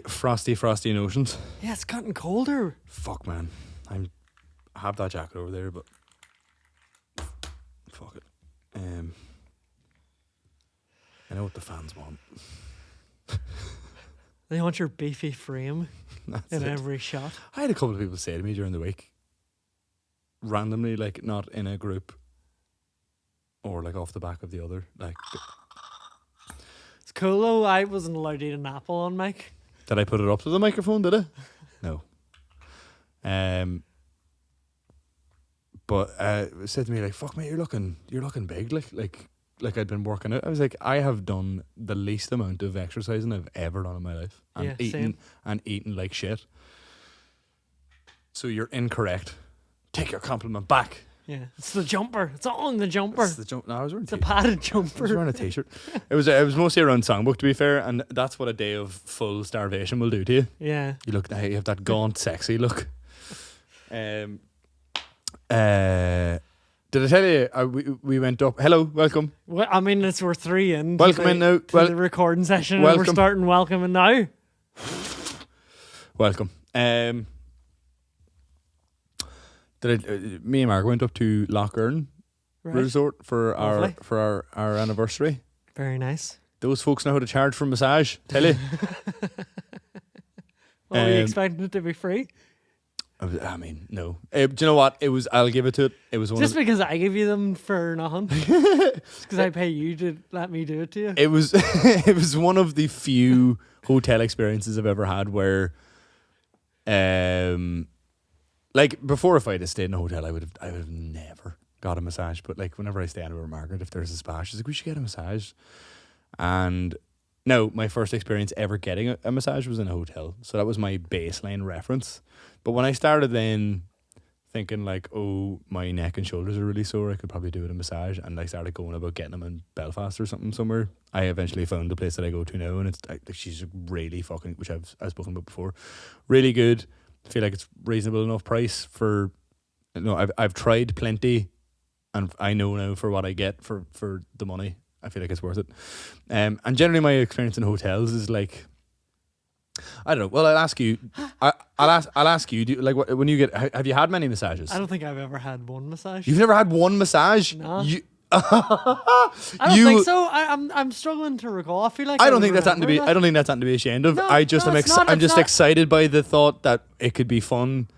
Frosty notions. Yeah, it's gotten colder. Fuck, man. I have that jacket over there, but fuck it. I know what the fans want. They want your beefy frame in every shot. I had a couple of people say to me during the week, randomly, like not in a group or like off the back of the other, like. It's cool though. I wasn't allowed to eat an apple on mic. Did I put it up to the microphone? Did I? No. But it said to me like, "Fuck, mate, you're looking big." Like I'd been working out. I was like, I have done the least amount of exercising I've ever done in my life, and eating like shit. So you're incorrect. Take your compliment back. Yeah, it's the jumper. It's all in the jumper. It's the jump. No, I was wearing a padded jumper. I was wearing a t-shirt. It was mostly around songbook, to be fair, and that's what a day of full starvation will do to you. Yeah. You have that gaunt, sexy look. Did I tell you we went up? Hello, welcome. Well, I mean, we're 3 in. Welcome in now. To the recording session. Welcome. And we're starting welcoming now. Welcome. Me and Margaret went up to Loch Earn Resort for our anniversary. Very nice. Those folks know how to charge for massage. Tell you. Were you expecting it to be free? I mean, no. Do you know what? It was. I'll give it to it. It was one just because I give you them for nothing. Because I pay you to let me do it to you. It was. It was one of the few hotel experiences I've ever had where, like before, if I'd have stayed in a hotel, I would have never got a massage. But like whenever I stay anywhere with Margaret, if there's a spa, she's like, we should get a massage. And no, my first experience ever getting a massage was in a hotel, so that was my baseline reference. But when I started then thinking like, oh, my neck and shoulders are really sore, I could probably do it a massage, and I started going about getting them in Belfast or something somewhere. I eventually found the place that I go to now, and it's like she's really fucking, which I've spoken about before, really good. I feel like it's reasonable enough price for, you know, I've tried plenty, and I know now for what I get for the money. I feel like it's worth it. And generally my experience in hotels is like, I don't know. Well, I'll ask you. I'll ask you. Do you, like when you get? Have you had many massages? I don't think I've ever had one massage. You've never had one massage? No. I don't think so. I'm struggling to recall. I feel like I don't think that's something to be. I don't think that's something to be ashamed of. No, I'm just excited by the thought that it could be fun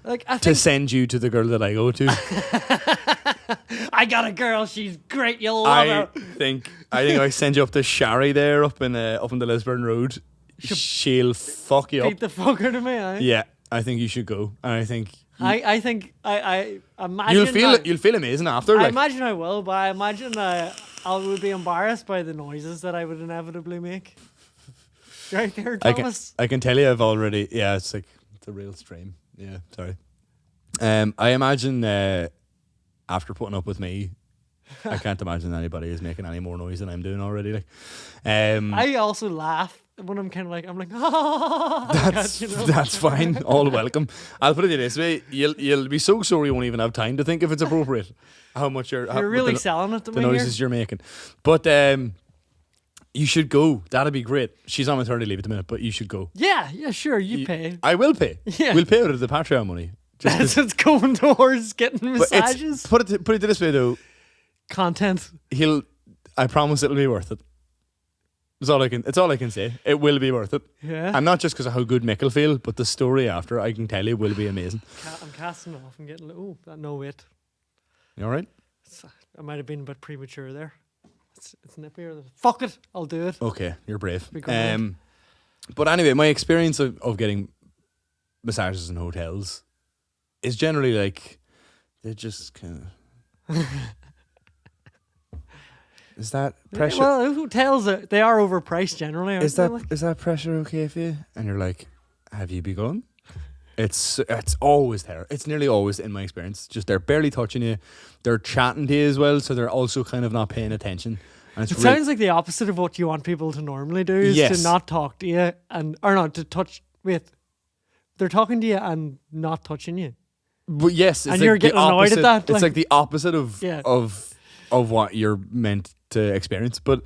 to send you to the girl that I go to. I got a girl. She's great. You'll love her. I think I send you up to Shari there up in the Lisburn Road. She'll fuck you up. Beat the fuck out of me, eh? Yeah, I think you should go. And I think I imagine you'll feel amazing after. I imagine I will, but I imagine I would be embarrassed by the noises that I would inevitably make. Right there, Thomas. I can tell you, I've already. Yeah, it's like it's a real stream. Yeah, sorry. I imagine after putting up with me, I can't imagine anybody is making any more noise than I'm doing already. Like, I also laugh when I'm like, oh, that's fine. All welcome. I'll put it this way: you'll be so sore you won't even have time to think if it's appropriate. How much you're really selling it to the me noises here. You're making, but you should go. That'd be great. She's on maternity leave at the minute, but you should go. Yeah, sure. You pay. I will pay. Yeah, we'll pay out of the Patreon money. That's what's going towards getting massages. Put it this way though. Content. I promise it'll be worth it. It's all I can say. It will be worth it. Yeah. And not just because of how good Mick will feel, but the story after, I can tell you, will be amazing. I'm casting off and getting no wait. You alright? I might have been a bit premature there. It's nippier. Fuck it, I'll do it. Okay, you're brave. But anyway, my experience of getting massages in hotels is generally like they're just kind of. Is that pressure? Well, hotels they are overpriced generally. Is that pressure okay for you? And you're like, have you begun? It's always there. It's nearly always, in my experience, just they're barely touching you. They're chatting to you as well, so they're also kind of not paying attention. And It sounds like the opposite of what you want people to normally do, is Yes. to not talk to you or not to touch. Wait, they're talking to you and not touching you. But yes, it's And like you're the getting annoyed opposite. at that, It's like- like the opposite of Yeah. of what you're meant to experience. But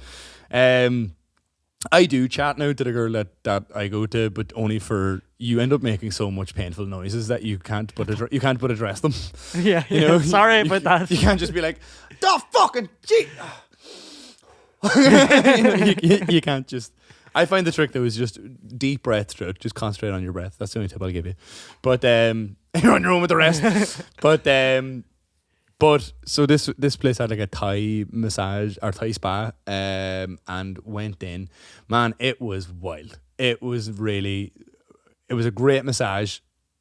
I do chat now to the girl that I go to, but only for you end up making so much painful noises that you can't but address them. Yeah, You know, sorry about that. You can't just be like, the fucking gee. You can't just. I find the trick though is just deep breath through it. Just concentrate on your breath. That's the only tip I'll give you. But you're on your own with the rest. But so this place had like a Thai massage or Thai spa, and went in. Man, it was wild. It was a great massage.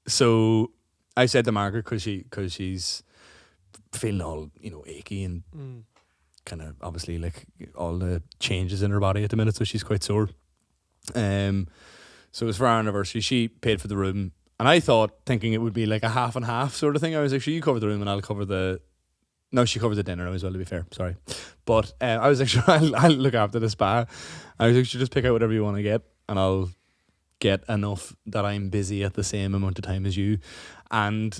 So I said to Margaret, because she's feeling all achy and kind of obviously like all the changes in her body at the minute, so she's quite sore. So it was for our anniversary. She paid for the room, and I thinking it would be like a half and half sort of thing. I was like, sure, you cover the room and I'll cover the. No, she covered the dinner as well, to be fair. Sorry. But I was like, sure, I'll look after the spa. I was like, sure, just pick out whatever you want to get and I'll get enough that I'm busy at the same amount of time as you. And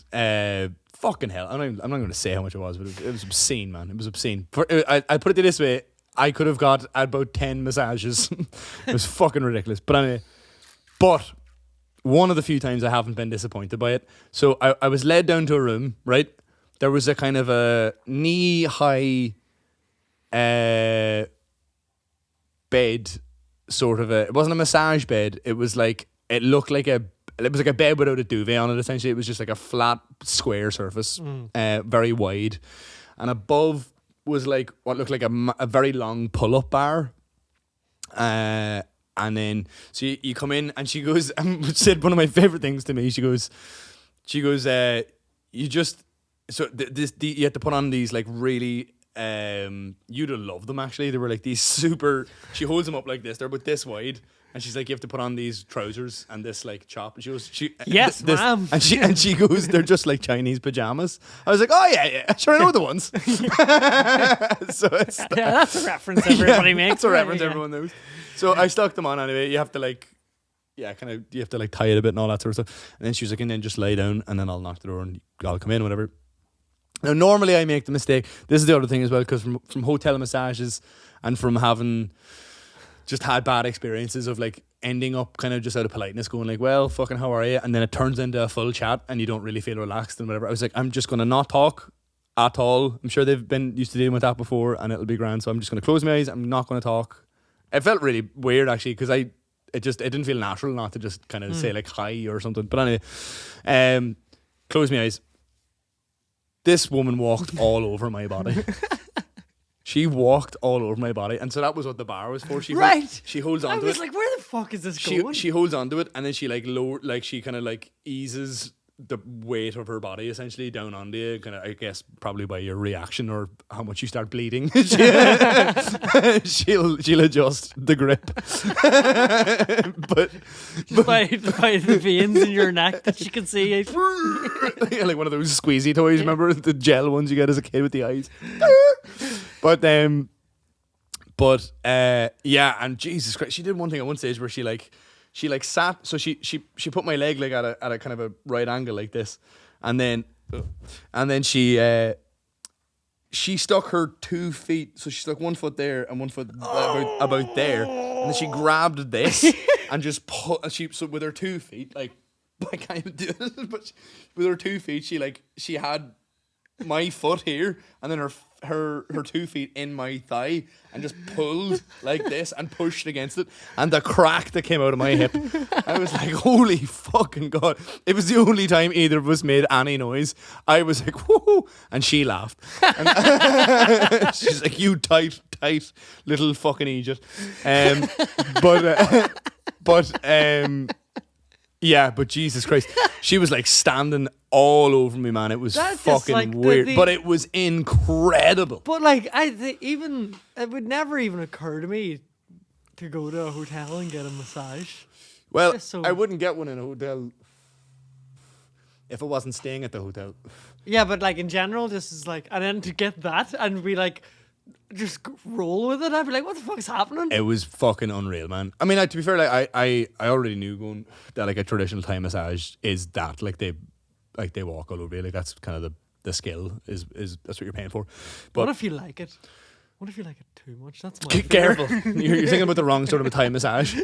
fucking hell, I'm not going to say how much it was, but it was obscene, man. It was obscene. I put it this way, I could have got about 10 massages. It was fucking ridiculous. But anyway, one of the few times I haven't been disappointed by it. So I was led down to a room, right? There was a kind of a knee-high bed, sort of it wasn't a massage bed. It was like, it looked like it was like a bed without a duvet on it, essentially. It was just like a flat, square surface, very wide. And above was like what looked like a very long pull-up bar. And then, so you come in and she goes, and said one of my favourite things to me, she goes, you just... So you had to put on these like really you'd love them actually. They were like these super. She holds them up like this. They're about this wide, and she's like, you have to put on these trousers and this like chop. And she goes, yes, ma'am. And she goes, they're just like Chinese pajamas. I was like, oh yeah, sure, I know the ones. So it's Yeah, that's a reference everybody makes. That's a reference Yeah. everyone knows. So I stuck them on anyway. You have to like. Yeah, you have to like tie it a bit and all that sort of stuff. And then she was like, and then just lay down and then I'll knock the door and I'll come in, whatever. Now, normally I make the mistake. This is the other thing as well, because from hotel massages and from having just had bad experiences of like ending up kind of just out of politeness going like, well, fucking how are you? And then it turns into a full chat and you don't really feel relaxed and whatever. I was like, I'm just going to not talk at all. I'm sure they've been used to dealing with that before and it'll be grand. So I'm just going to close my eyes. I'm not going to talk. It felt really weird actually, because it didn't feel natural not to just kind of say like hi or something. But anyway, close my eyes. This woman walked all over my body. She walked all over my body, and so that was what the bar was for. She holds I onto was it. like, where the fuck is this going? She holds onto it, and then she like she kind of like eases the weight of her body essentially down onto you, kind of, I guess probably by your reaction or how much you start bleeding. she'll adjust the grip. but by the veins in your neck that you can see. Yeah, like one of those squeezy toys, remember the gel ones you get as a kid with the eyes. but yeah, and Jesus Christ, she did one thing at one stage where she sat, so she put my leg like at a kind of a right angle like this, and then she stuck her 2 feet, so she stuck 1 foot there and 1 foot about there, and then she grabbed this and just put. So with her 2 feet, like I can't even do this, but with her 2 feet, she had my foot here, and then her 2 feet in my thigh, and just pulled like this and pushed against it, and the crack that came out of my hip, I was like, holy fucking God. It was the only time either of us made any noise. I was like, whoo, and she laughed. And she's like, you tight little fucking idiot. Yeah, but Jesus Christ, she was like standing all over me, man. It was That's fucking like weird, but it was incredible. But like, it would never even occur to me to go to a hotel and get a massage. Well, Just so- I wouldn't get one in a hotel. if I wasn't staying at the hotel. Yeah, but like in general, this is like, and then to get that and be like, just roll with it. I'd be like, what the fuck is happening? It was fucking unreal, man. I mean, to be fair, like I already knew going that like a traditional Thai massage is that like they walk all over you. Like that's kind of the skill is that's what you're paying for. But What if you like it? What if you like it too much? That's my fear. careful, you're thinking about the wrong sort of a Thai massage.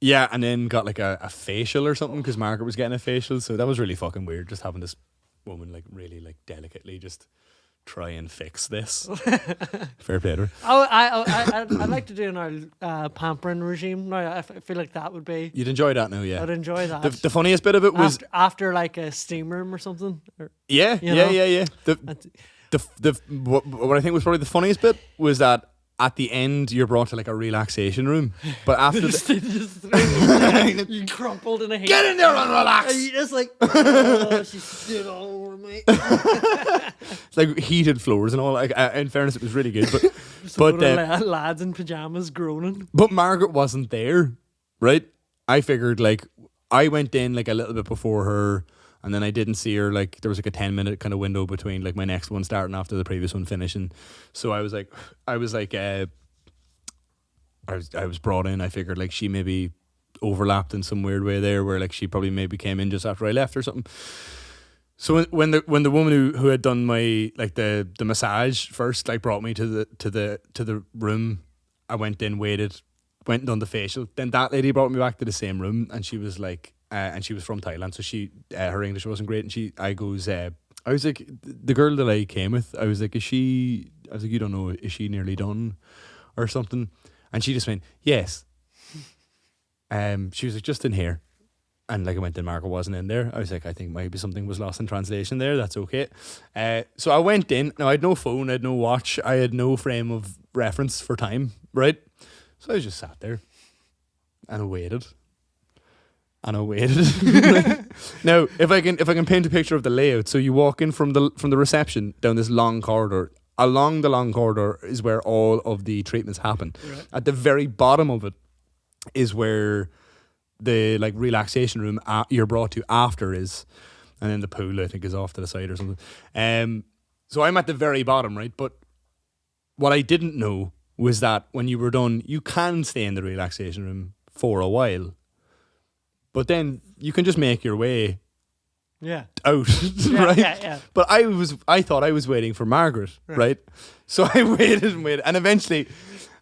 Yeah, and then got like a facial or something because Margaret was getting a facial, so that was really fucking weird. Just having this woman like really like delicately just try and fix this. Fair play to her. I'd like to do our pampering regime. No, I feel like that would be. You'd enjoy that now, yeah. I'd enjoy that. The funniest bit of it was after like a steam room or something. yeah. What I think was probably the funniest bit was that at the end you're brought to like a relaxation room, but after you crumpled in a heap. get in there and relax. And you just like, oh, she stood all over me. It's like heated floors and all. Like in fairness, it was really good, but lads in pajamas groaning. But Margaret wasn't there, right? I figured like I went in like a little bit before her, and then I didn't see her. Like there was like a 10-minute kind of window between like my next one starting after the previous one finishing. So I was brought in. I figured like she maybe overlapped in some weird way there, where like she probably maybe came in just after I left or something. So when the woman who had done my like the massage first like brought me to the room, I went in, waited, went and done the facial. Then that lady brought me back to the same room, and she was like, and she was from Thailand, so she her English wasn't great, and I was like, the girl that I came with, I was like, you don't know, is she nearly done or something? And she just went, yes. She was like, just in here. And like I went in, Margaret wasn't in there. I was like, I think maybe something was lost in translation there. That's okay. So I went in. Now I had no phone, I had no watch, I had no frame of reference for time, right? So I just sat there and I waited. Now, if I can paint a picture of the layout, so you walk in from the reception down this long corridor. Along the long corridor is where all of the treatments happen. Right. At the very bottom of it is where the like relaxation room you're brought to after is, and then the pool I think is off to the side or something. So I'm at the very bottom, right? But what I didn't know was that when you were done, you can stay in the relaxation room for a while, but then you can just make your way out, right? Yeah. But I thought I was waiting for Margaret, right? So I waited, and eventually,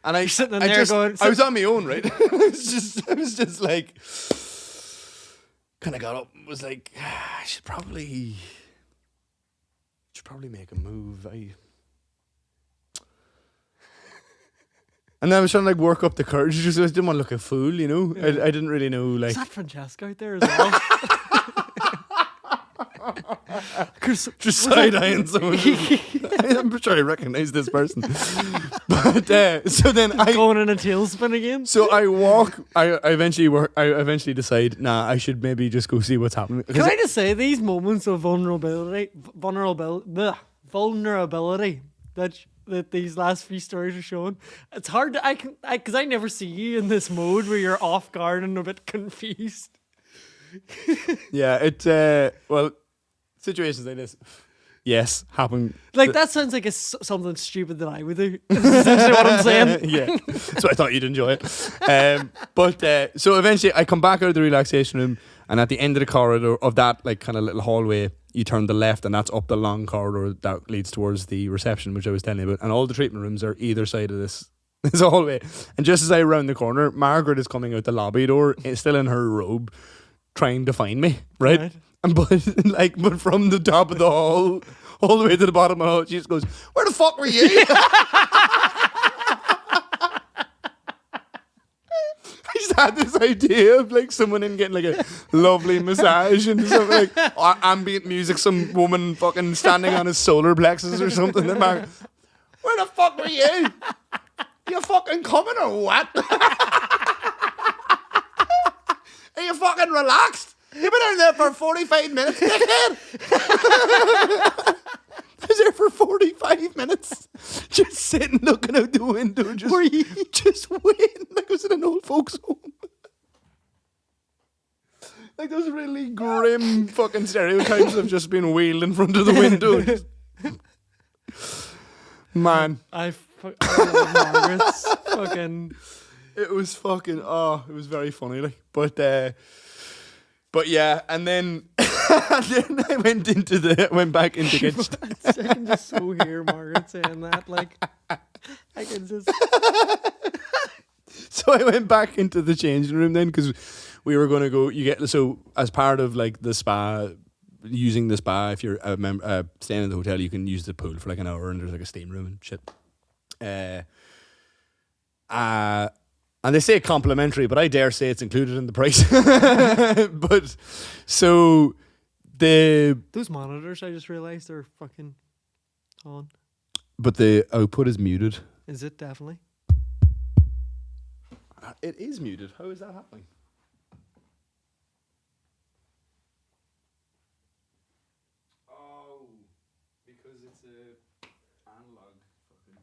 and I was on my own, right? I was just like, kind of got up, and was like, I should probably make a move. And then I was trying to like work up the courage. I didn't want to look a fool, you know. Yeah. I didn't really know like. Is that Francesca out there as well? Just side-eyeing someone. I'm sure I recognise this person. But so then I going in a tailspin again. So I walk. I eventually decide. Nah, I should maybe just go see what's happening. Can I just say these moments of vulnerability that these last few stories are showing? It's hard to because I never see you in this mode where you're off guard and a bit confused. Yeah, well, situations like this, yes, happen. Like that sounds like something stupid that I would do. Is essentially what I'm saying. Yeah, so I thought you'd enjoy it. But so eventually, I come back out of the relaxation room, and at the end of the corridor of that like kind of little hallway, you turn the left, and that's up the long corridor that leads towards the reception, which I was telling you about. And all the treatment rooms are either side of this hallway. And just as I round the corner, Margaret is coming out the lobby door, still in her robe, trying to find me, right? But from the top of the hall all the way to the bottom of the hall, she just goes, "Where the fuck were you?" I just had this idea of like someone in getting like a lovely massage and something like ambient music, some woman fucking standing on his solar plexus or something. And Margaret, "Where the fuck were you? You fucking coming or what? Are you fucking relaxed? You've been in there for 45 minutes, dickhead." was there for 45 minutes, just sitting looking out the window, just just waiting like I was in an old folks' home. Like those really grim fucking stereotypes of just being wheeled in front of the window. Man, I love Margaret's fucking. it was fucking it was very funny, like, but yeah, and then then I went back into the kitchen. I can just so hear Margaret saying that, like, I can just. So I went back into the changing room then because we were going to go. So as part of like the spa, using the spa, if you're staying in the hotel, you can use the pool for like an hour, and there's like a steam room and shit. And they say complimentary, but I dare say it's included in the price. But so those monitors, I just realised they're fucking on. But the output is muted. Is it definitely? It is muted. How is that happening? Oh, because it's a analog fucking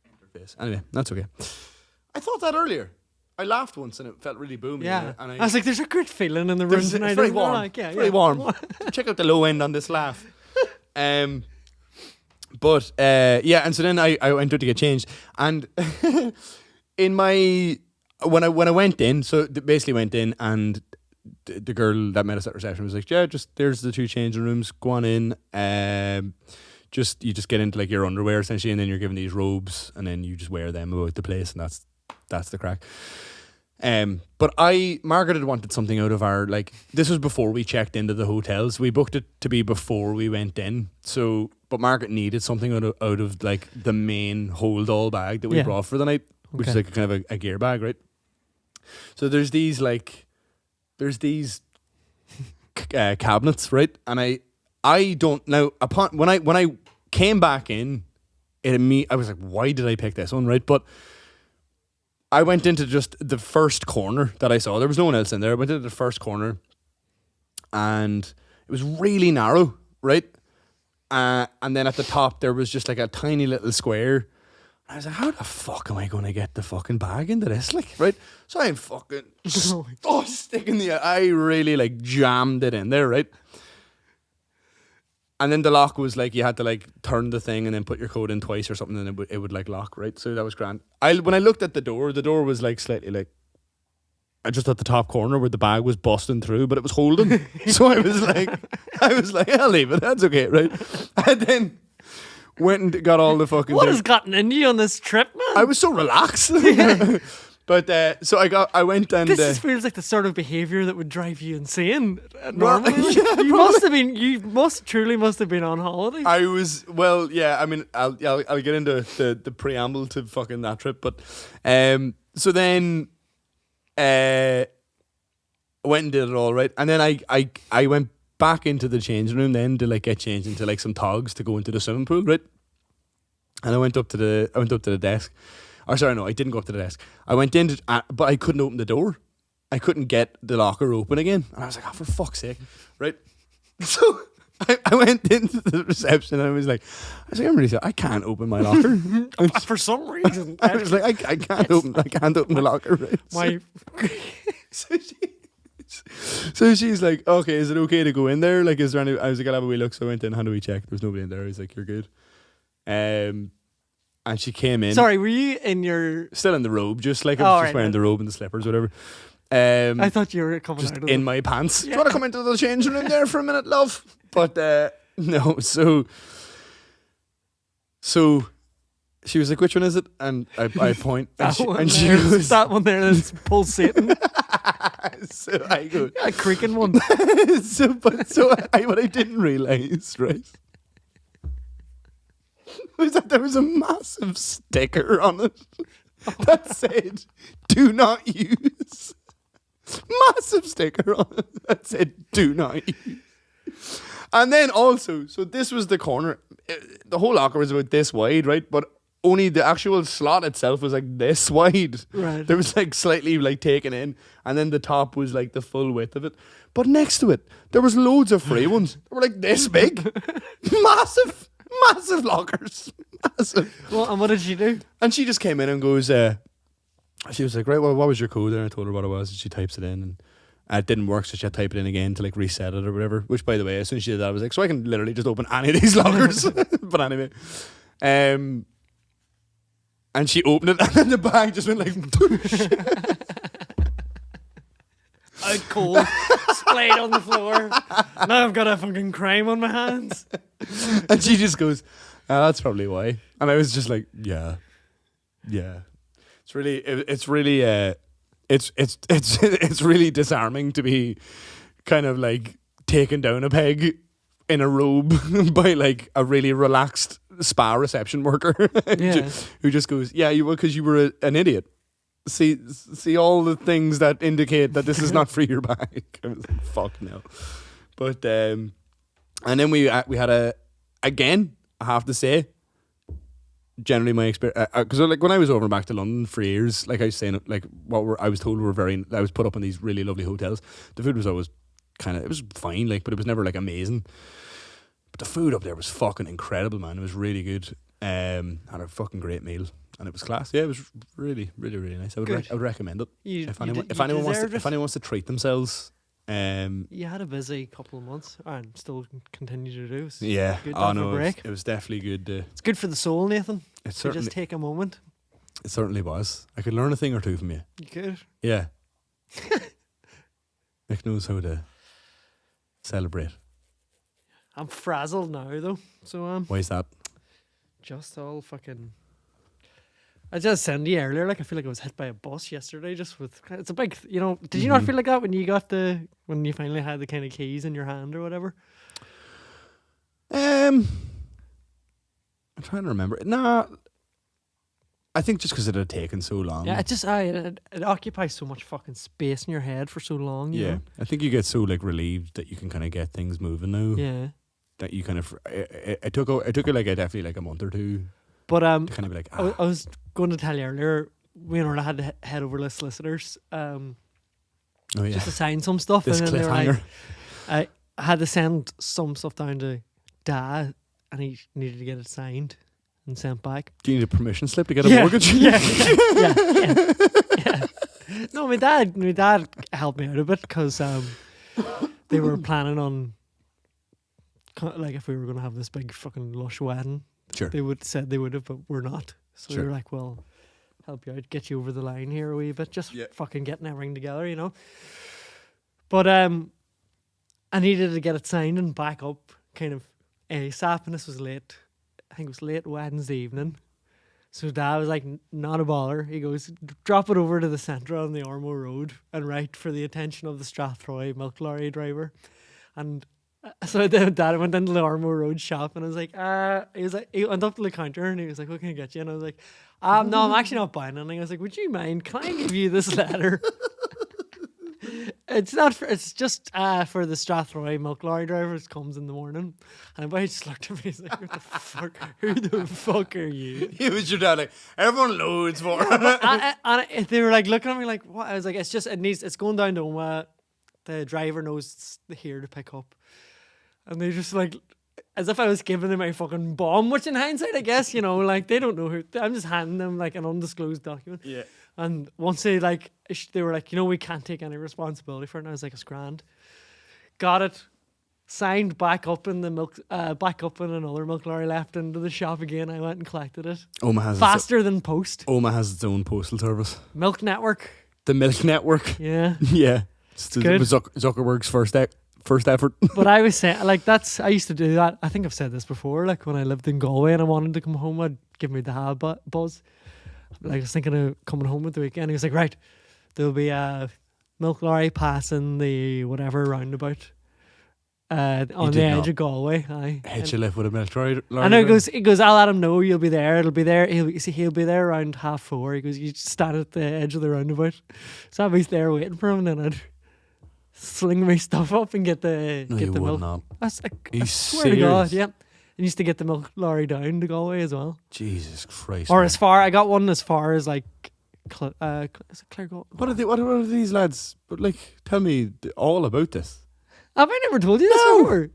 interface. Anyway, that's okay. I thought that earlier. I laughed once and it felt really boomy. Yeah. And I was like, there's a good feeling in the room tonight. It's very isn't there? warm. Like, Very warm. Check out the low end on this laugh. But yeah, and so then I went out to get changed, and in my when I went in, so basically went in, and the girl that met us at reception was like, yeah, just there's the 2 changing rooms, go on in. You just get into like your underwear essentially, and then you're given these robes, and then you just wear them about the place, and that's the crack. But Margaret had wanted something out of our, like, this was before we checked into the hotels. We booked it to be before we went in. So, but Margaret needed something out of like the main hold-all bag that we brought for the night, which is like a kind of a gear bag, right? So there's these cabinets, right? And I don't now when I came back in, I was like, why did I pick this one, right? But I went into just the first corner that I saw. There was no one else in there. I went into the first corner, and it was really narrow, right? And then at the top there was just like a tiny little square. I was like, how the fuck am I going to get the fucking bag into this? Like, right? So I'm fucking sticking I really like jammed it in there, right? And then the lock was like, you had to like turn the thing and then put your code in twice or something, and it would like lock, right? So that was grand. When I looked at the door was like slightly like just at the top corner where the bag was busting through, but it was holding. So I was like, I'll leave it. That's okay, right? And then went and got all the fucking. What has gotten into you on this trip, man? I was so relaxed. But so I went and this feels like the sort of behaviour that would drive you insane. Well, Normally, yeah, you truly must have been on holiday. I was, well, yeah. I mean, I'll get into the preamble to fucking that trip, but so then I went and did it all, right, and then I went back into the changing room then to like get changed into like some togs to go into the swimming pool, right, and I went up to the desk. Or sorry, no, I didn't go up to the desk. I went in, but I couldn't open the door. I couldn't get the locker open again. And I was like, oh, for fuck's sake. Right? So I went into the reception and I was like, I'm really sorry, I can't open my locker. For some reason. I was like, I can't open the locker. Right? So she's like, okay, is it okay to go in there? Like, is there any, I was like, I'll have a wee look. So I went in, how do we check? There's nobody in there. I was like, you're good. And she came in. Sorry, were you in your... Still in the robe, just like I was just wearing the robe and the slippers, whatever. I thought you were coming just out of in my pants. Yeah. Do you want to come into the changing room there for a minute, love? But no, so she was like, which one is it? And I point. And she goes, that one there that's pulsating. So I go, a creaking one. What I didn't realise, right, was that there was a massive sticker on it that said, do not use. Massive sticker on it that said, do not use. And then also, so this was the corner. The whole locker was about this wide, right? But only the actual slot itself was like this wide. Right. There was like slightly like taken in, and then the top was like the full width of it. But next to it, there was loads of free ones. They were like this big. Massive. Massive lockers. Massive. Well, and what did she do? And she just came in and goes, she was like, right, well, what was your code there? I told her what it was, and she types it in, and it didn't work, so she had to type it in again to like reset it or whatever. Which, by the way, as soon as she did that, I was like, so I can literally just open any of these lockers. But anyway, and she opened it, and then the bag just went like, out cold, splayed on the floor. Now I've got a fucking crime on my hands. And she just goes, that's probably why. And I was just like, yeah. It's really disarming to be kind of like taken down a peg in a robe by like a really relaxed spa reception worker who just goes, yeah, you were, because you were an idiot. See all the things that indicate that this is not for your bag. I was like, fuck no. But and then we had again, I have to say, generally my experience, because like when I was over back to London for years, like I was saying, like I was told I was put up in these really lovely hotels. The food was always it was fine, like, but it was never like amazing. But the food up there was fucking incredible, man. It was really good. Had a fucking great meal, and it was class. Yeah, it was really, really, really nice. I would recommend it. If anyone wants to treat themselves. You had a busy couple of months and still continue to do. Yeah, good break. It was definitely good. It's good for the soul, Nathan. It certainly, just take a moment. It certainly was. I could learn a thing or two from you. You could. Yeah. Mick knows how to celebrate. I'm frazzled now though. So why is that? Just all fucking. I just sent you earlier, like I feel like I was hit by a bus yesterday. Just with it's a big, Did you not feel like that when you finally had the kind of keys in your hand or whatever? I'm trying to remember. Nah, I think just because it had taken so long. Yeah, it occupies so much fucking space in your head for so long. You know? I think you get so like relieved that you can kind of get things moving now. Yeah, that you kind of it took like definitely like a month or two. But to kind of be like, I was going to tell you earlier, I had to head over to solicitors just to sign some stuff. This and then cliffhanger. they were like, I had to send some stuff down to Dad, and he needed to get it signed and sent back. Do you need a permission slip to get a mortgage? Yeah. No, my dad helped me out a bit because they were planning on like if we were going to have this big fucking lush wedding. Sure. They said they would have, but we're not. So sure. they were like, well, help you out, get you over the line here a wee bit. Just fucking getting everything together, But I needed to get it signed and back up kind of ASAP, and this was late. I think it was late Wednesday evening. So Dad was like, not a bother. He goes, drop it over to the centre on the Ormo Road and write for the attention of the Strathroy milk lorry driver. And so Dad went into the Ormo Road shop, and I was like, he went up to the counter and he was like, what can I get you? And I was like, no, I'm actually not buying anything. I was like, would you mind? Can I give you this letter? It's not. It's just for the Strathroy milk lorry driver. It comes in the morning, and everybody just looked at me. He's like, "What the fuck? Who the fuck are you?" He was your dad. Like, everyone loads for. and they were like looking at me like, "What?" I was like, It's going down to Oma. The driver knows it's here to pick up." And they just like, as if I was giving them a fucking bomb, which in hindsight, I guess, like they don't know who. I'm just handing them like an undisclosed document. Yeah. And once they were like, we can't take any responsibility for it. And I was like, it's grand. Got it. Signed back up in another milk lorry left into the shop again. I went and collected it. Oma has faster than post. Oma has its own postal service. Milk Network. The Milk Network. Yeah. Yeah. It's good. Zuckerberg's first effort. But I was saying, I used to do that. I think I've said this before. Like when I lived in Galway and I wanted to come home, I'd give me the dad buzz. Like I was thinking of coming home at the weekend. He was like, right, there'll be a milk lorry passing the whatever roundabout on the edge of Galway. Hit your left with a milk lorry. And he goes, I'll let him know you'll be there. It'll be there. He'll be there around 4:30. He goes, you just stand at the edge of the roundabout. So I was there waiting for him, and then I'd sling my stuff up and get the milk. Not. I swear to God, yeah. I used to get the milk lorry down to Galway as well. Jesus Christ. Or I got one as far as like, is it Claregal? What are these lads? But like, tell me all about this. Have I never told you this before?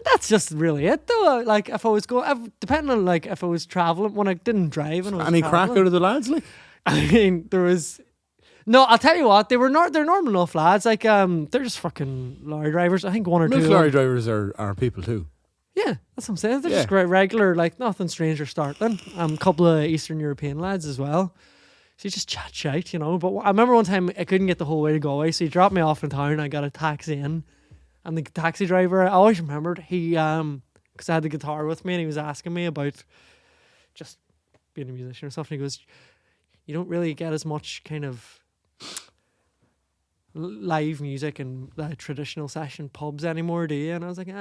That's just really it, though. Like, if I was going, depending on, like, if I was traveling, when I didn't drive and I was Any crack out of the lads, like? I mean, there was... No, I'll tell you what, they're normal enough lads. Like, they're just fucking lorry drivers. I think one or two. Lorry drivers are people too. Yeah, that's what I'm saying. They're just regular, like, nothing strange or startling. A couple of Eastern European lads as well. So you just chat shite, you know. But I remember one time I couldn't get the whole way to Galway, so he dropped me off in town. I got a taxi in. And the taxi driver, I always remembered, he, because I had the guitar with me and he was asking me about just being a musician or stuff. And he goes, you don't really get as much kind of live music and traditional session pubs anymore, do you? And I was like,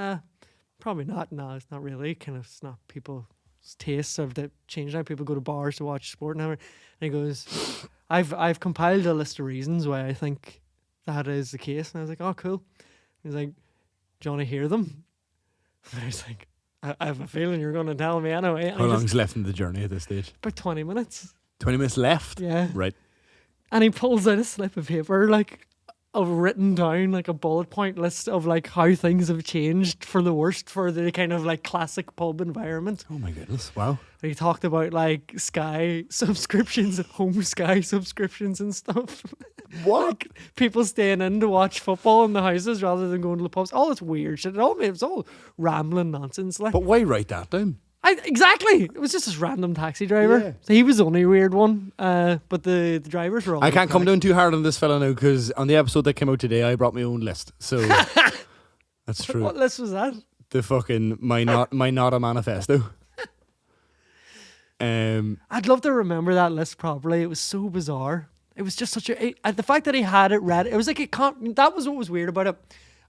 probably not. No, it's not really. Kind of, it's not people's tastes have changed now. People go to bars to watch sport now. And he goes, I've compiled a list of reasons why I think that is the case. And I was like, oh, cool. He's like, do you want to hear them? And I was like, I have a feeling you're going to tell me anyway. How long's left in the journey at this stage? About 20 minutes. 20 minutes left? Yeah. Right. And he pulls out a slip of paper, like, of written down, like, a bullet point list of, like, how things have changed for the worst for the kind of, like, classic pub environment. Oh my goodness, wow. And he talked about, like, Sky subscriptions, home Sky subscriptions and stuff. What? Like, people staying in to watch football in the houses rather than going to the pubs. All this weird shit. It was all rambling nonsense. Like, but why write that down? Exactly. It was just this random taxi driver. Yeah. So he was the only weird one. But the drivers were all... I can't come down too hard on this fella now, because on the episode that came out today, I brought my own list. So that's true. What list was that? The fucking my not a manifesto. I'd love to remember that list properly. It was so bizarre. It was just such the fact that he had it read. It was like that was what was weird about it.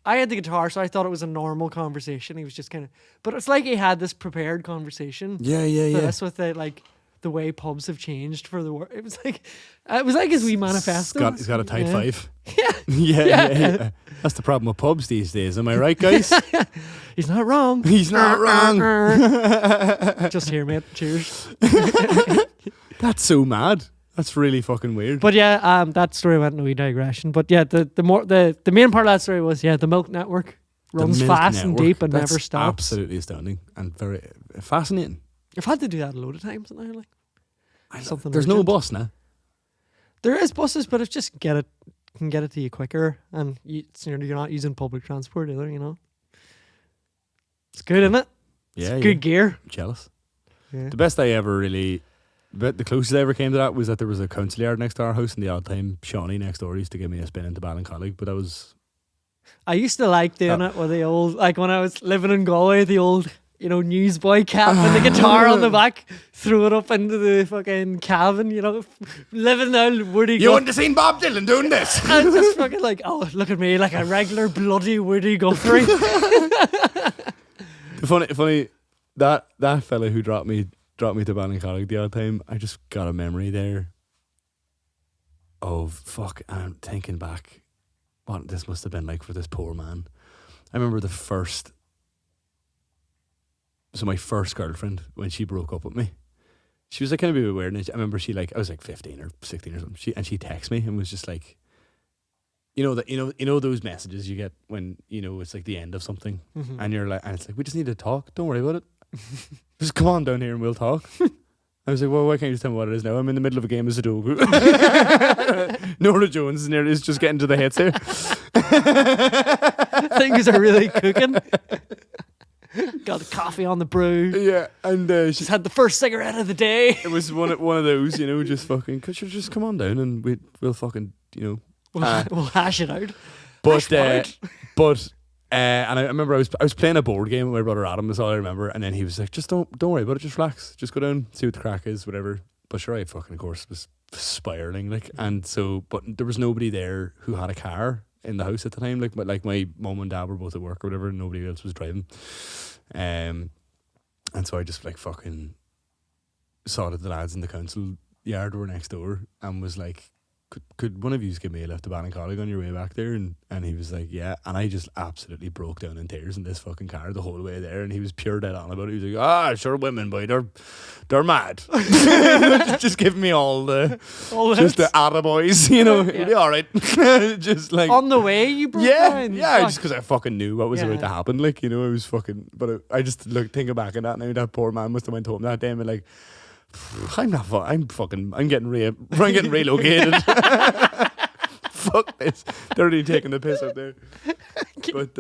I had the guitar, so I thought it was a normal conversation. He was just kind of, but it's like he had this prepared conversation. Yeah. This with it, like the way pubs have changed for the world. It was like his wee manifesto. He's got a tight five. Yeah. Yeah. That's the problem with pubs these days. Am I right, guys? He's not wrong. He's not wrong. Just here, mate. Cheers. That's so mad. That's really fucking weird. But yeah, that story went in a wee digression. But yeah, the main part of that story was, the Milk Network runs fast and deep and never stops. Absolutely astounding and very fascinating. I've had to do that a load of times now. Like, there's no bus now. There is buses, but it's just can get it to you quicker, and you're not using public transport either. You know, it's good, isn't it? Yeah, it's good gear. I'm jealous. Yeah. The best I ever really. But the closest I ever came to that was that there was a council yard next to our house, and the odd time Shawnee next door used to give me a spin into Ballincollig, but that was... I used to like doing it with the old, like when I was living in Galway, the old, newsboy cap and the guitar on the back, threw it up into the fucking cabin, living there, Woody. You wouldn't have seen Bob Dylan doing this. And just fucking like, oh, look at me, like a regular bloody Woody Guthrie. Funny, that fella who dropped me to Ballincollig the odd time, I just got a memory there of fuck, and I'm thinking back what this must have been like for this poor man. I remember my first girlfriend, when she broke up with me, she was like kind of a bit weird, and I remember I was like 15 or 16 or something, she texted me and was just like, those messages you get when it's like the end of something, and you're like, and it's like, we just need to talk, don't worry about it. Just come on down here and we'll talk. I was like, well, why can't you just tell me what it is now? I'm in the middle of a game of Sudoku. Nora Jones is just getting to the hits here. Things are really cooking. Got the coffee on the brew. Yeah, and she's had the first cigarette of the day. It was one of those, just fucking, could you just come on down and we'll fucking, we'll hash it out. And I remember I was playing a board game with my brother Adam, that's all I remember, and then he was like, just don't worry about it, just relax, just go down, see what the crack is, whatever. But sure, I fucking of course was spiraling, like, and so, but there was nobody there who had a car in the house at the time, like my mum and dad were both at work or whatever, and nobody else was driving, and so I just like fucking sorted the lads in the council yard were next door and was like, could one of you give me a lift to Ballincollig on your way back there? And he was like, yeah. And I just absolutely broke down in tears in this fucking car the whole way there. And he was pure dead on about it. He was like, sure, women, boy, they're mad. just giving me all the attaboys, you know. It'll be all right. Just like on the way you broke down. Yeah, just because I fucking knew what was about to happen. Like, you know, I was fucking. But I just thinking back on that now. That poor man must have went home that day and been like, I'm getting relocated. Fuck this. They're really taking the piss out there. But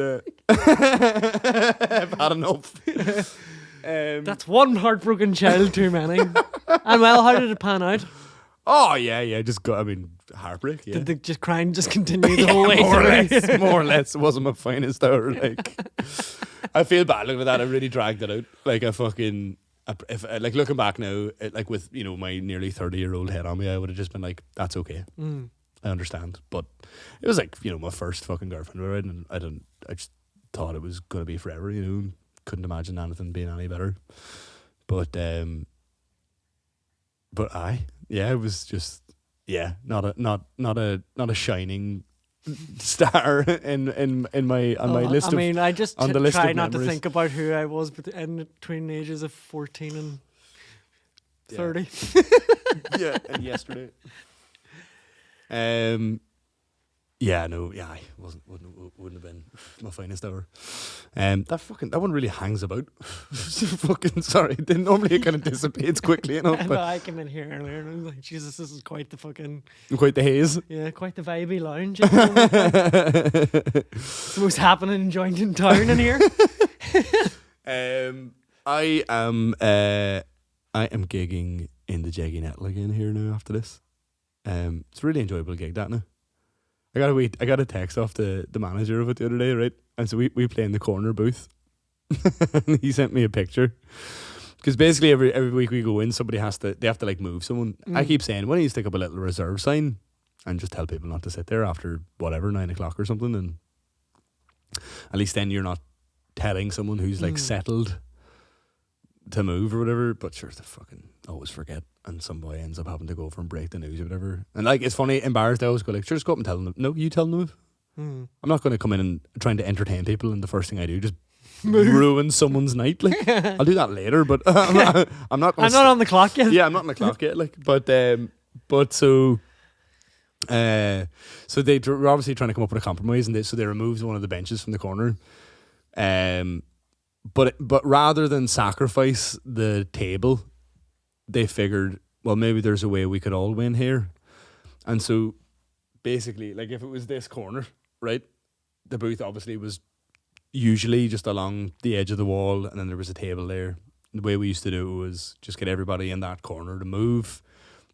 I've had enough. That's one heartbroken child too many. And well, how did it pan out? Oh yeah. Heartbreak. Yeah. Did the just crying just continue the whole way through? More or less. It wasn't my finest hour. Like, I feel bad looking at that. I really dragged it out. Like a fucking. If like looking back now, like with, you know, my nearly 30-year-old head on me, I would have just been like, that's okay. I understand. But it was like, you know, my first fucking girlfriend, right? And I just thought it was gonna be forever, you know. Couldn't imagine anything being any better. But it was just not a shining star in my list. I mean, I just try not to memories. think about who I was between the ages of 14 and 30. Yeah, and yesterday. I wouldn't have been my finest hour. That one really hangs about. Fucking sorry. Normally it kind of dissipates quickly enough. But I came in here earlier and I was like, Jesus, this is quite the haze. Yeah, quite the vibey lounge. It's the most happening joint in town in here. I am gigging in the Jeggy Nettle again here now after this. It's a really enjoyable gig, that now. I got a text off the manager of it the other day, right? And so we play in the corner booth. And he sent me a picture. Because basically every week we go in, they have to like move someone. I keep saying, why don't you stick up a little reserve sign and just tell people not to sit there after whatever, 9 o'clock or something, and at least then you're not telling someone who's like settled to move or whatever. But sure, they fucking always forget, and some boy ends up having to go over and break the news or whatever. And like, it's funny, embarrassed, I always go like, sure, just go up and tell them. No, you tell them to move. I'm not going to come in and trying to entertain people, and the first thing I do just ruin someone's night. Like, I'll do that later, but I'm not on the clock yet. Yeah, I'm not on the clock yet. Like, but so they're obviously trying to come up with a compromise, and so they removed one of the benches from the corner. But rather than sacrifice the table, they figured, well, maybe there's a way we could all win here. And so basically, like, if it was this corner, right, the booth obviously was usually just along the edge of the wall, and then there was a table there. The way we used to do it was just get everybody in that corner to move.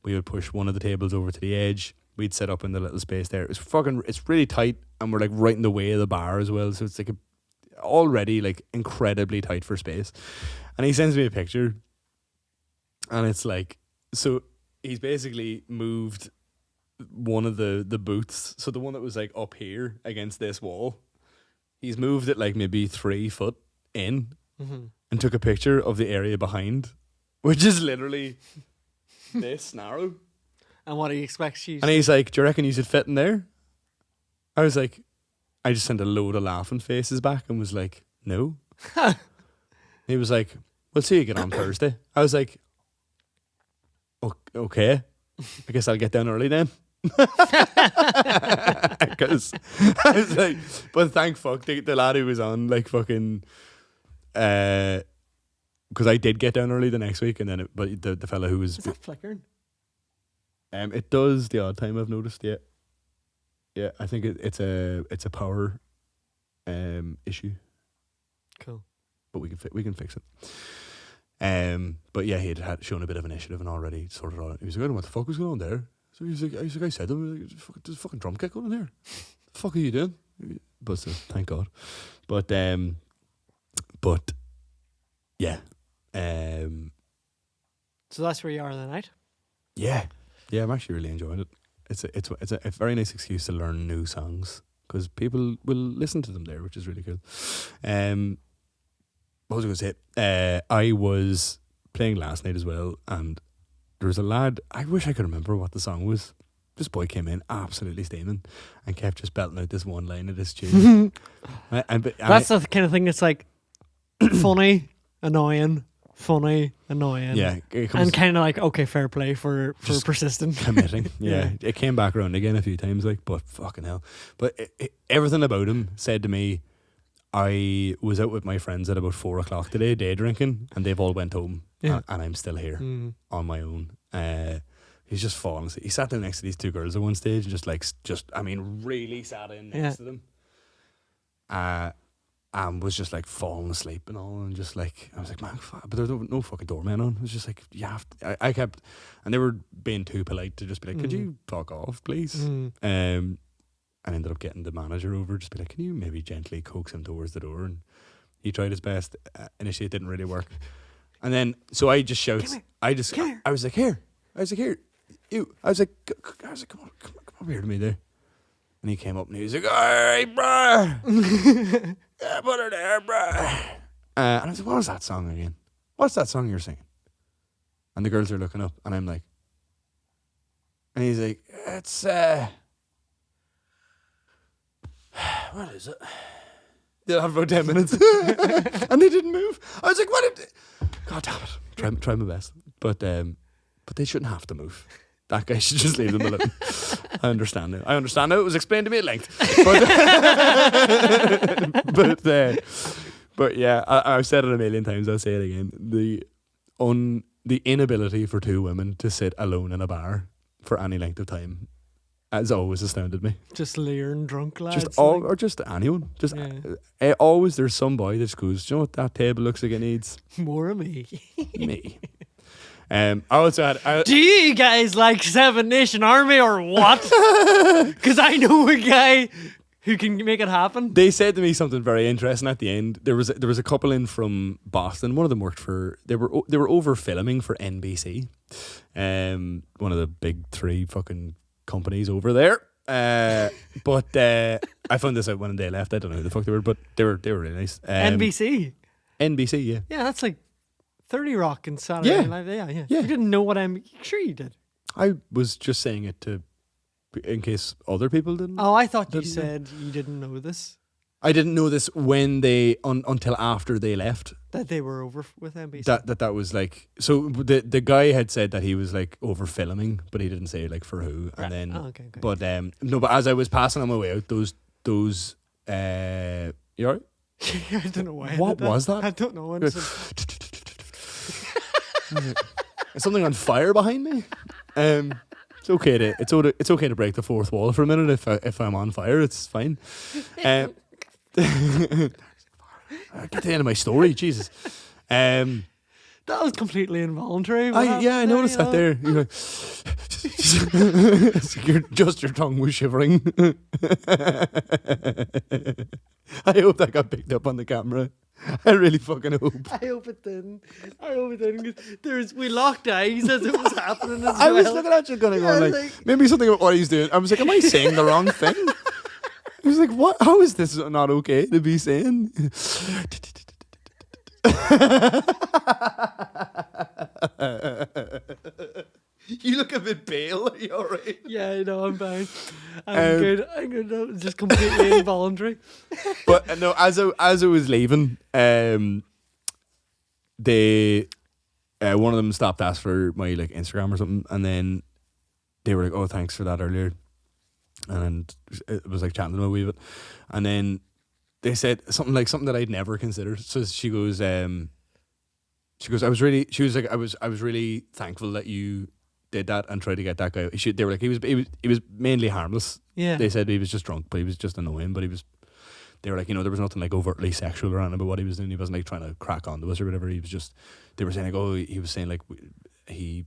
We would push one of the tables over to the edge. We'd set up in the little space there. It's really tight, and we're like right in the way of the bar as well. So it's like already like incredibly tight for space. And he sends me a picture, and it's like, so he's basically moved one of the booths. So the one that was like up here against this wall, he's moved it like maybe 3 foot in, and took a picture of the area behind, which is literally this narrow. And what he expects you. And he's like, do you reckon you should fit in there? I was like, I just sent a load of laughing faces back and was like, no. He was like, we'll see you get on Thursday. I was like, okay, I guess I'll get down early then. Because I was like, but thank fuck the lad who was on, like, fucking, because I did get down early the next week, and then but the fella who was, is that flickering? It does the odd time, I've noticed. Yeah, I think it's a power issue. Cool, but we can fix it. But yeah, he had shown a bit of initiative and already sorted it out. He was like, I don't know what the fuck was going on there. So he was like, I said to him, there's a fucking drum kit going on there. The fuck are you doing? But thank God. But yeah. So that's where you are the night? Yeah, I'm actually really enjoying it. It's a very nice excuse to learn new songs, because people will listen to them there, which is really cool. What was I going to say? I was playing last night as well, and there was a lad, I wish I could remember what the song was. this boy came in absolutely steaming and kept just belting out this one line of this tune. That's the kind of thing that's like funny, annoying, Yeah, and kind of like, okay, fair play for persistent committing. Yeah, it came back around again a few times, like, but fucking hell. But everything about him said to me, I was out with my friends at about 4 o'clock today, day drinking, and they've all went home, and I'm still here on my own. He's just fallen asleep. He sat down next to these two girls at one stage, and really sat in next to them. And was just like falling asleep and all, and just like, I was like, man, fuck. But there's no fucking doorman on. It was just like, you have to, I kept, and they were being too polite to just be like, could you fuck off, please? And ended up getting the manager over, just be like, can you maybe gently coax him towards the door? And he tried his best. Initially, it didn't really work. And then, so I just shouted, I was like, here. You. I was like, come on over here to me there. And he came up and he was like, all right, bruh. Yeah, put her there, bruh. And I was like, what was that song again? What's that song you're singing? And the girls are looking up, and I'm like, and he's like, it's, what is it? They'll have about 10 minutes. And they didn't move. I was like, what? God damn it. Try my best. But they shouldn't have to move. That guy should just leave them alone. I understand now. It was explained to me at length. But yeah, I've said it a million times. I'll say it again. The inability for two women to sit alone in a bar for any length of time has always astounded me. Just leering drunk lads. Or just anyone. Always there's some boy that just goes, do you know what that table looks like it needs? More of me. Me. I also had. Do you guys like Seven Nation Army or what? Because I know a guy who can make it happen. They said to me something very interesting at the end. There was a couple in from Boston. One of them worked for. They were over filming for NBC, one of the big three fucking companies over there. But I found this out when they left. I don't know who the fuck they were, but they were really nice. NBC, yeah. Yeah, that's like 30 Rock and Saturday Night Live. Yeah. You didn't know what Sure you did. I was just saying it in case other people didn't. Oh, I thought you said you didn't know this. I didn't know this when they until after they left. That they were over with NBC. That was like, so the guy had said that he was like over filming, but he didn't say like for who. And then okay. But but as I was passing on my way out, those you alright? I don't know why. What was that? I don't know. Is something on fire behind me? It's okay to break the fourth wall for a minute if I'm on fire. It's fine. Get to the end of my story, Jesus. That was completely involuntary. I noticed that there. Your tongue was shivering. I hope that got picked up on the camera. I really fucking hope. I hope it didn't. We locked eyes as it was happening as I was looking at you going maybe something about what he's doing. I was like, am I saying the wrong thing? I was like, what? How is this not okay to be saying? You look a bit pale. Are you alright? Yeah, I know, I'm fine. I'm good. That was just completely involuntary. But no, as I was leaving, they one of them stopped to ask for my like Instagram or something, and then they were like, "Oh, thanks for that earlier," and it was like chatting to them a wee bit, and then they said something that I'd never considered. So she goes, I was really thankful that you did that and tried to get that guy. They were like, he was mainly harmless. Yeah. They said he was just drunk, but he was just annoying. But they were like, there was nothing like overtly sexual around about what he was doing. He wasn't like trying to crack onto us or whatever. He was just, they were saying like, oh, he was saying like we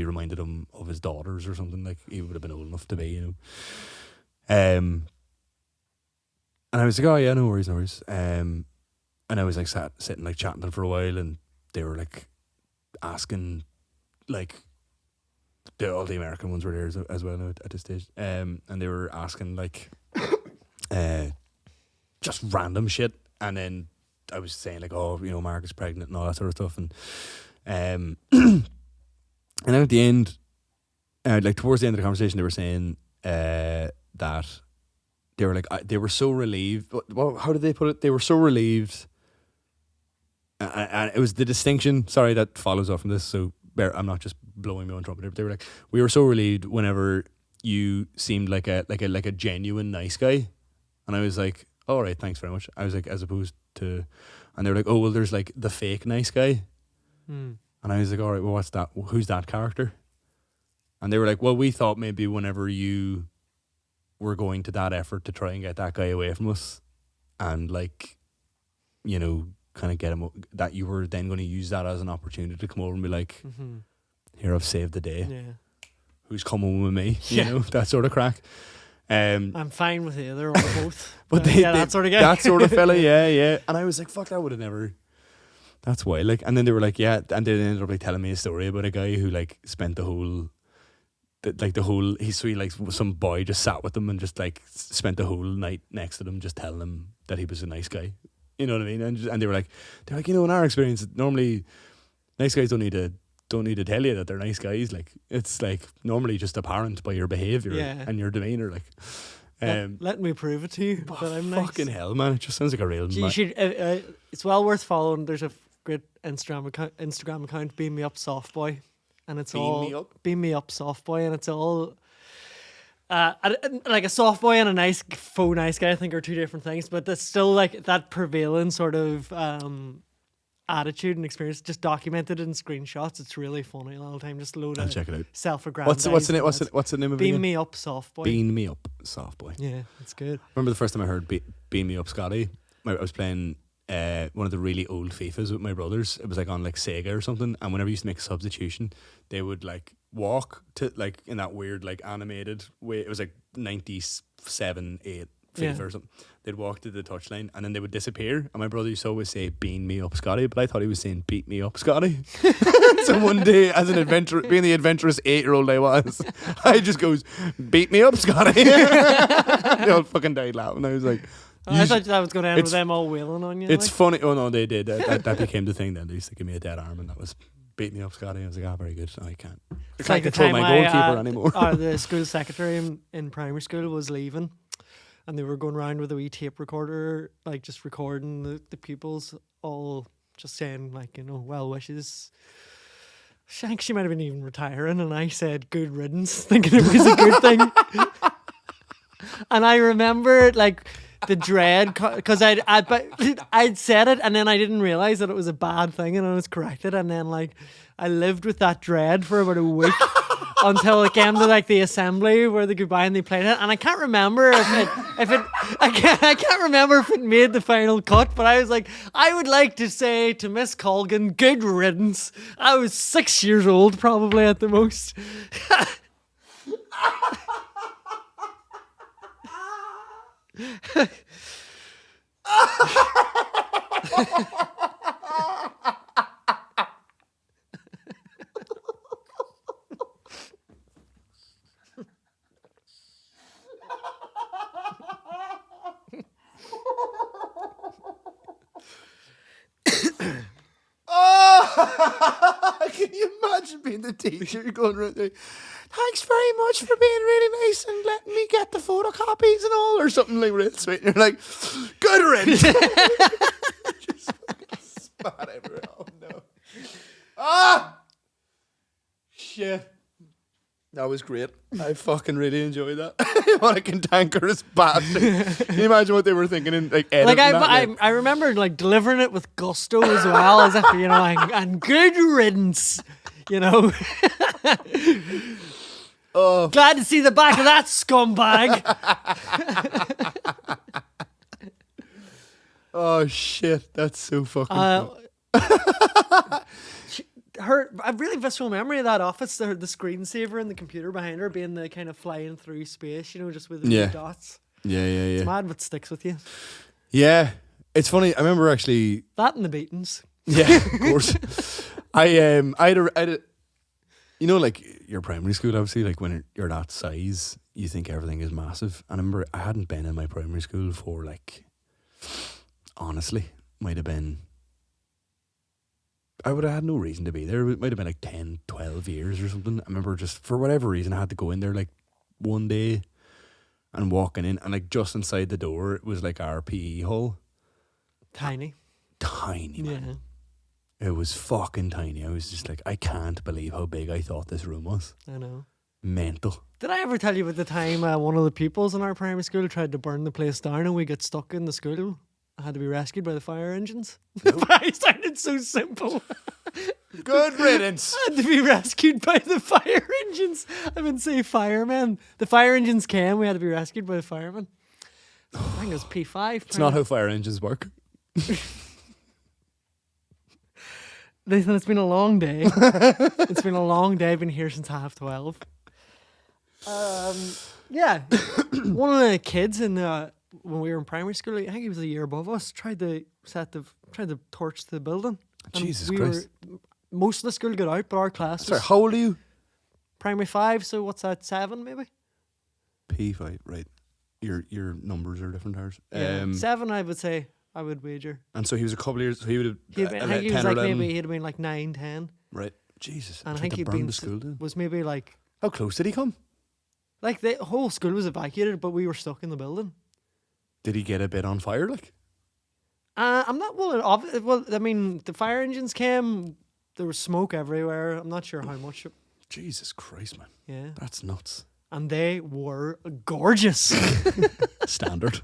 reminded him of his daughters or something. Like he would have been old enough to be, And I was like, oh yeah, no worries. And I was like sitting like chatting to them for a while, and they were like asking like all the American ones were there as well at this stage, and they were asking like just random shit, and then I was saying like, oh, Margaret's pregnant and all that sort of stuff, and and then at the end like towards the end of the conversation, they were saying that they were like they were so relieved. Well, how did they put it? They were so relieved, and it was the distinction. Sorry, that follows off from this. So I'm not just blowing my own trumpet. They were like, we were so relieved whenever you seemed like a genuine nice guy, and I was like, all right, thanks very much. I was like, as opposed to, and they were like, oh well, there's like the fake nice guy, and I was like, all right, well, what's that? Who's that character? And they were like, well, we thought maybe whenever you were going to that effort to try and get that guy away from us, and like, you know, kind of get him, that you were then going to use that as an opportunity to come over and be like, here, I've saved the day. Yeah. Who's coming with me? You know, that sort of crack. I'm fine with either or both. But that sort of guy. That sort of fella, yeah. And I was like, fuck, that would have never. That's why. Like, and then they were like, yeah, and they ended up like telling me a story about a guy who like spent the whole, like some boy just sat with them and just like spent the whole night next to them, just telling them that he was a nice guy. You know what I mean? And they were like, you know, in our experience, normally nice guys don't need to tell you that they're nice guys. Like, it's like normally just apparent by your behaviour and your demeanour. Like, let me prove it to you that I'm nice. Fucking hell, man! It just sounds like a real. You should. It's well worth following. There's a great Instagram account, Beam Me Up Soft Boy, and it's Beam Me Up Soft Boy, and it's all. Like a soft boy and a faux nice guy, I think, are two different things, but that's still like that prevailing sort of attitude and experience, just documented in screenshots. It's really funny all the time. Just load I'll of check it out. Self-aggrandizing. What's the name of it? Beam Me Up Soft Boy. Beam Me Up Soft Boy. Yeah, it's good. Remember the first time I heard Beam Me Up Scotty? I was playing one of the really old FIFAs with my brothers. It was like on like Sega or something, and whenever you used to make a substitution, they would like walk to like in that weird like animated way. It was like 97, 8 FIFA or something. They'd walk to the touchline and then they would disappear. And my brother used to always say, "Beam me up, Scotty," but I thought he was saying, "Beat me up, Scotty." So one day, as an adventurer, being the adventurous 8-year-old I was, I just goes, "Beat me up, Scotty." They all fucking died laughing. I was like, I thought that was going to end with them all wailing on you. It's funny. Oh no, they did. That became the thing then. They used to give me a dead arm, and that was beat me up, Scotty. I was like, very good. No, I can't. I can't control my goalkeeper anymore. The school secretary in primary school was leaving, and they were going around with a wee tape recorder, like just recording the pupils, all just saying like, you know, well wishes. I think she might have been even retiring, and I said good riddance, thinking it was a good thing. And I remember like the dread, because I'd said it and then I didn't realize that it was a bad thing, and I was corrected, and then like I lived with that dread for about a week until it came to like the assembly where they goodbye and they played it, and I can't remember I can't remember if it made the final cut, but I was like, I would like to say to Miss Colgan, good riddance. I was 6 years old probably at the most. Can you imagine being the teacher going around there? Thanks very much for being really nice and letting me get the photocopies and all, or something like real sweet. And you're like, good riddance. Just fucking spat everywhere. Oh no. Shit. That was great. I fucking really enjoyed that. What a cantankerous bastard. Can you imagine what they were thinking in like editing that? I remember like delivering it with gusto as well, as if, you know, and good riddance, you know. Oh. Glad to see the back of that scumbag. Oh shit, that's so fucking I have really visceral memory of that office, the screensaver and the computer behind her being the kind of flying through space, you know, just with the dots. Yeah. It's mad what sticks with you. Yeah. It's funny, I remember actually that and the beatings. Yeah, of course. I had a you know, like your primary school, obviously, like when you're that size, you think everything is massive. And I remember I hadn't been in my primary school for like, honestly, might have been I would have had no reason to be there. It might have been like 10, 12 years or something. I remember just for whatever reason I had to go in there like one day and walking in, and like just inside the door it was like our PE hall. Tiny, man. Yeah. It was fucking tiny. I was just like, I can't believe how big I thought this room was. I know. Mental. Did I ever tell you about the time one of the pupils in our primary school tried to burn the place down and we got stuck in the school? I had to be rescued by the fire engines. Nope. It sounded so simple. Good riddance. I had to be rescued by the fire engines. I wouldn't say firemen. The fire engines came. We had to be rescued by the firemen. I think it was P5. It's not how fire engines work. Listen, it's been a long day. It's been a long day. I've been here since 12:30. Yeah. One of the kids when we were in primary school, I think he was a year above us, tried to torch the building. Jesus Christ. Most of the school got out, but our class Sorry, how old are you? primary 5, so what's that, 7 maybe? P5, right. Your numbers are different ours. Yeah. 7, I would say, I would wager. And so he was a couple of years, so he would have I think he was 10 or like 11. maybe, he'd have been like 9, 10. Right. Jesus. And I tried think to he'd burn been, the school down. was maybe like, How close did he come? like the whole school was evacuated, but we were stuck in the building. Did he get a bit on fire, like? I'm not well, I mean, the fire engines came, there was smoke everywhere. I'm not sure how much. Jesus Christ, man. Yeah. That's nuts. And they were gorgeous. Standard.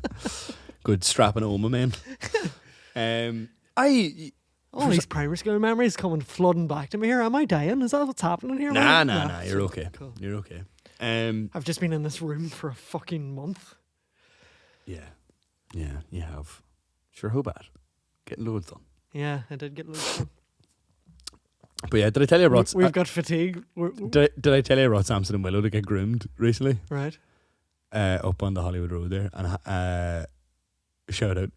Good strapping Oma, man. All these primary school memories coming flooding back to me here. Am I dying? Is that what's happening here? Nah. You're okay. Cool. You're okay. I've just been in this room for a fucking month. Yeah, you have. Sure, how bad? Getting loads done. Yeah, I did get loads done. But yeah, did I tell you about... We've got fatigue. Did I tell you about Samson and Willow to get groomed recently? Right. Up on the Hollywood Road there. And shout out.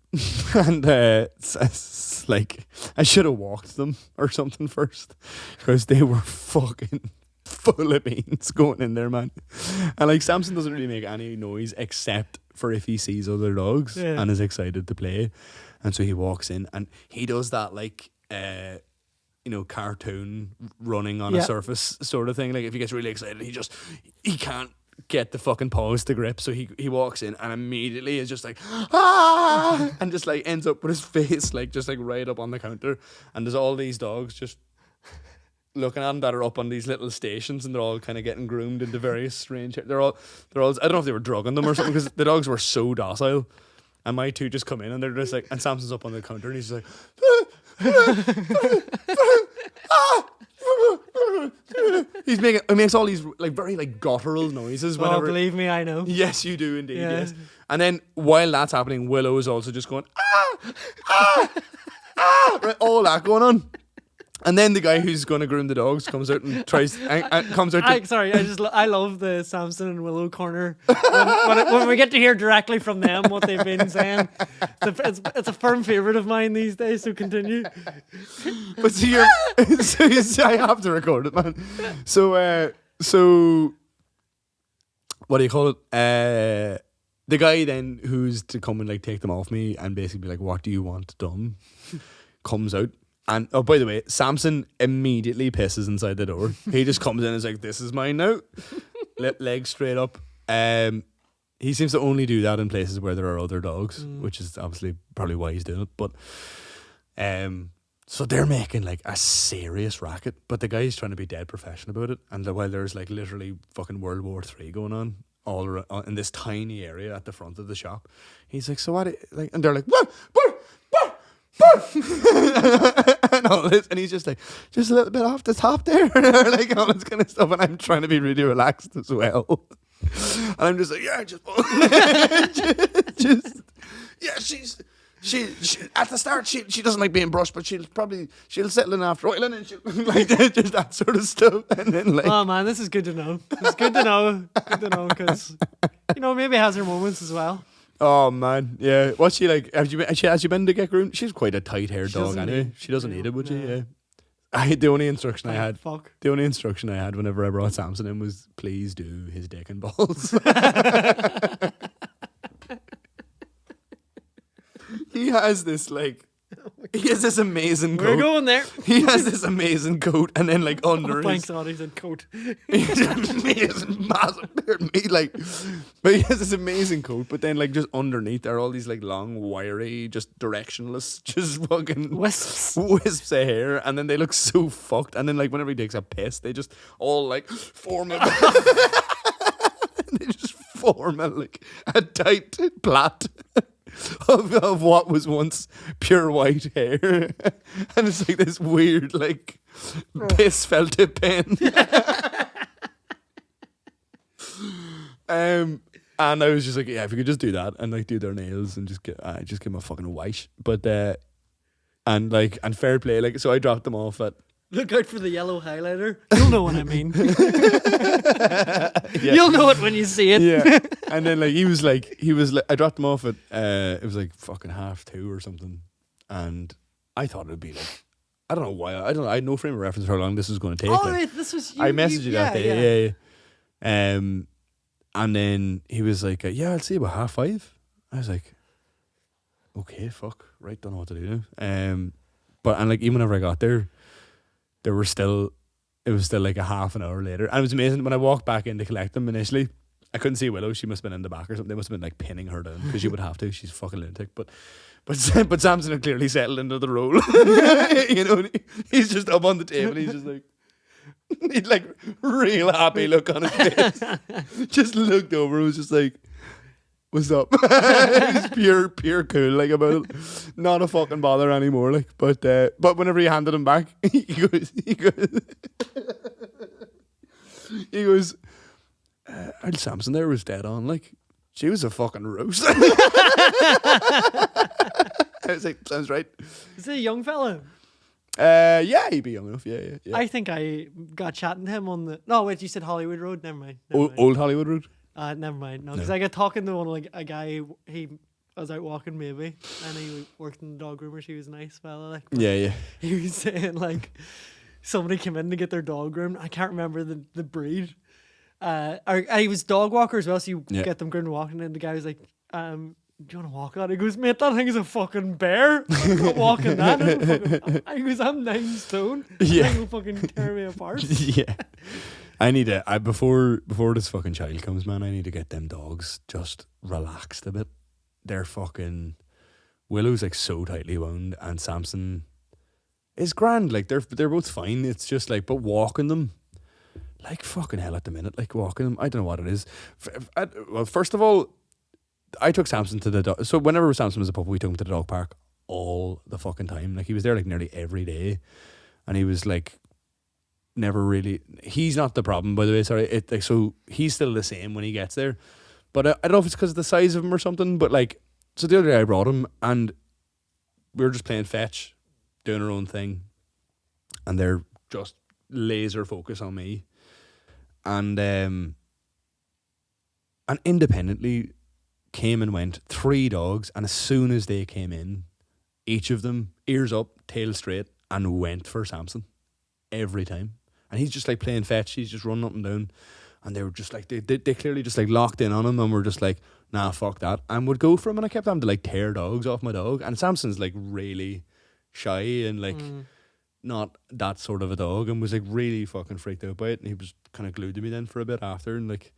And it's like, I should have walked them or something first. Because they were fucking full of beans going in there, man. And like, Samson doesn't really make any noise except for if he sees other dogs and is excited to play. And so he walks in and he does that like... cartoon running on a surface sort of thing. Like if he gets really excited, he can't get the fucking paws to grip. So he walks in and immediately is just like, ah, and just like ends up with his face like just like right up on the counter. And there's all these dogs just looking at him that are up on these little stations, and they're all kind of getting groomed into various strange. They're all. I don't know if they were drugging them or something because the dogs were so docile. And my two just come in and they're just like, and Samson's up on the counter and he's just like, he makes all these like very like guttural noises. Oh, believe me, I know. Yes, you do indeed. Yeah. Yes, and then while that's happening, Willow is also just going right, all that going on. And then the guy who's going to groom the dogs comes out and tries. Comes out. I love the Samson and Willow corner when we get to hear directly from them what they've been saying. It's a firm favorite of mine these days. So continue. But so I have to record it, man. So what do you call it? The guy then who's to come and like take them off me and basically be like, "What do you want done?" comes out. And oh, by the way, Samson immediately pisses inside the door. He just comes in and is like, "This is mine now." Legs straight up. He seems to only do that in places where there are other dogs, which is obviously probably why he's doing it. But so they're making like a serious racket, but the guy's trying to be dead professional about it. And while there's like literally fucking World War III going on all around, in this tiny area at the front of the shop, he's like, "So what?" Like, and they're like, "What? And all this, and he's just like, just a little bit off the top there, like all this kind of stuff. And I'm trying to be really relaxed as well, and I'm just like, yeah, she at the start she doesn't like being brushed, but she'll settle in after a while, and then she'll like just that sort of stuff. And then like, oh man, this is good to know. It's good to know because maybe it has her moments as well. Oh man, yeah. What's she like? Has you been to get groomed? She's quite a tight-haired dog anyway. She doesn't need it, would she? Yeah. The only instruction I had whenever I brought Samson in was, please do his dick and balls. He has this like, oh my He has this amazing coat. We're going there. He has this amazing coat, and then like under Thanks, his, Audie said coat. he's amazing, massive beard. But he has this amazing coat. But then like just underneath there are all these like long, wiry, just directionless, just fucking Wisps. of hair, and then they look so fucked. And then like whenever he takes a piss, they just all like form a they just form a tight plait of what was once pure white hair. And it's like this weird like piss felted pen. And I was just like, yeah, if you could just do that and like do their nails and just give them a fucking wash. But and fair play, like, so I dropped them off at. Look out for the yellow highlighter. You'll know what I mean. Yeah. You'll know it when you see it. Yeah. And then like he was like I dropped them off at it was like fucking 2:30 or something, and I thought it would be like, I don't know why, I had no frame of reference for how long this was going to take. Oh, like, right, this was you. I messaged you that day. Yeah. And then he was like, yeah, I'll see you about 5:30. I was like, okay, fuck, right, don't know what to do now. But and like even whenever I got there, it was still like a half an hour later. And it was amazing when I walked back in to collect them initially. I couldn't see Willow. She must have been in the back or something. They must have been like pinning her down because you would have to. She's a fucking lunatic. But Samson had clearly settled into the role. You know, he's just up on the table. He's just like, he'd like real happy look on his face. Just looked over and was just like, what's up? He's pure cool like about it. Not a fucking bother anymore. Like, but whenever he handed him back, he goes, Old Samson there was dead on. Like, she was a fucking roast. I was like, sounds right. Is it a young fella? Yeah, he'd be young enough. Yeah. I think I got chatting to him on the. No, wait, you said Hollywood Road. Never mind. Old Hollywood Road. Never mind. No, because I got talking to one like a guy. I was out walking maybe, and he worked in the dog groomer. He was a nice fella. Like, Yeah. He was saying like somebody came in to get their dog groomed. I can't remember the breed. He was dog walker as well, so you get them groomed walking, and the guy was like, "Do you want to walk on?" He goes, "Mate, that thing is a fucking bear. I'm not walking that." I goes, "I'm 9 stone. Yeah, that will fucking tear me apart." Yeah. I need to. Before this fucking child comes, man, I need to get them dogs just relaxed a bit. They're fucking. Willow's like so tightly wound, and Samson is grand. Like they're both fine. It's just like, but walking them, like fucking hell at the minute. Like walking them, I don't know what it is. Well, first of all, I took Samson to the dog. So whenever Samson was a pup, we took him to the dog park all the fucking time. Like he was there like nearly every day, and he was like. Never really. He's not the problem, by the way. Sorry, so he's still the same when he gets there, but I don't know if it's because of the size of him or something. But like, so the other day I brought him, and we were just playing fetch, doing our own thing, and they're just laser focus on me, and independently came and went 3 dogs, and as soon as they came in, each of them ears up, tail straight, and went for Samson every time. And he's just like playing fetch. He's just running up and down. And they were just like, they clearly just like locked in on him and were just like, nah, fuck that. And would go for him. And I kept having to like tear dogs off my dog. And Samson's like really shy and like not that sort of a dog, and was like really fucking freaked out by it. And he was kind of glued to me then for a bit after. And like,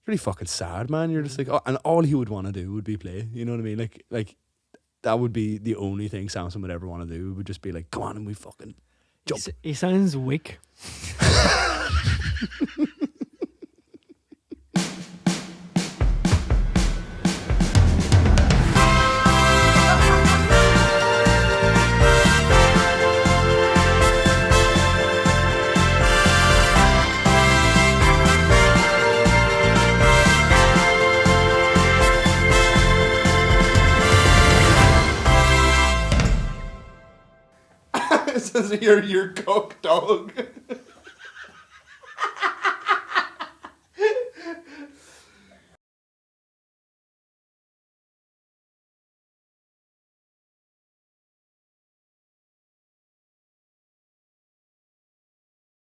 really fucking sad, man. You're just like, oh, and all he would want to do would be play. You know what I mean? Like that would be the only thing Samson would ever want to do. Would just be like, come on, and we fucking jump. He sounds weak. This is your cock dog.